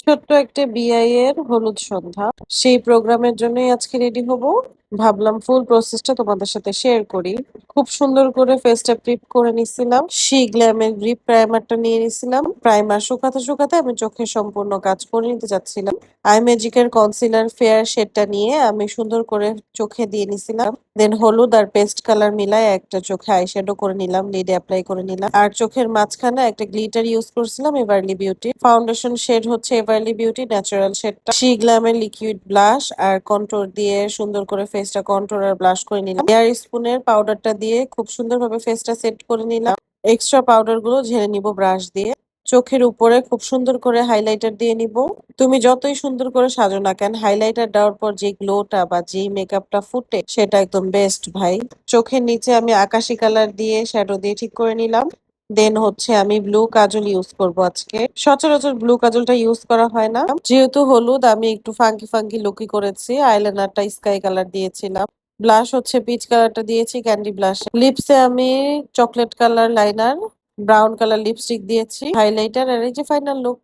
ছোট্ট একটা বিআই এর হলুদ সন্ধ্যা। সেই প্রোগ্রামের জন্যই আজকে রেডি হব। ভাবলাম ফুল প্রসেসটা তোমাদের সাথে শেয়ার করি। খুব সুন্দর করে ফেসটা প্রিপ করে নিছিলাম। সেই গ্ল্যামের গ্রিপ প্রাইমারটা নিয়ে নিছিলাম। প্রাইমার শুকাতে শুকাতে আমি চোখের সম্পূর্ণ কাজ করে নিতে যাচ্ছিলাম। আই ম্যাজিকের কনসিলার ফেয়ার শেডটা নিয়ে আমি সুন্দর করে চোখে দিয়ে নিছিলাম। দেন হলুদ আর পেস্ট কালার মিলায় একটা চোখে আইশ্যাডো করে নিলাম, লিডে অ্যাপ্লাই করে নিলাম। আর চোখের মাঝখানে একটা গ্লিটার ইউজ করছিলাম এভারলি বিউটি। ফাউন্ডেশন শেড হচ্ছে এভারলি বিউটি ন্যাচারাল শেডটা। শি গ্ল্যামের লিকুইড ব্লাশ আর কন্ট্রোল দিয়ে সুন্দর করে ফেসটা কন্ট্রোল আর ব্লাশ করে নিলাম। এয়ার স্পুনের পাউডারটা দিয়ে খুব সুন্দরভাবে ফেসটা সেট করে নিলাম। এক্সট্রা পাউডার গুলো ঝেড়ে নিব ব্রাশ দিয়ে। চোখের উপরে খুব সুন্দর করে হাইলাইটার দিয়ে নিব। তুমি যতই সুন্দর করে সাজো না কেন, হাইলাইটার দেওয়ার পর যে গ্লোটা বা যে মেকআপটা ফুটে সেটা একদম বেস্ট ভাই। চোখের নিচে আমি আকাশি কালার দিয়ে শ্যাডো দিয়ে ঠিক করে নিলাম। দেন হচ্ছে আমি ব্লু কাজল ইউজ করব আজকে। সচরাচর ব্লু কাজলটা ইউজ করা হয় না, যেহেতু হলুদ আমি একটু ফাঙ্কি ফাঙ্কি লুকই করেছি। আইলাইনারটা স্কাই কালার দিয়েছিলাম। ব্লাশ হচ্ছে পিচ কালারটা দিয়েছি ক্যান্ডি ব্লাশ। লিপসে আমি chocolate colour liner, brown colour lipstick দিয়েছি, হাইলাইটার আর এই যে ফাইনাল লুক।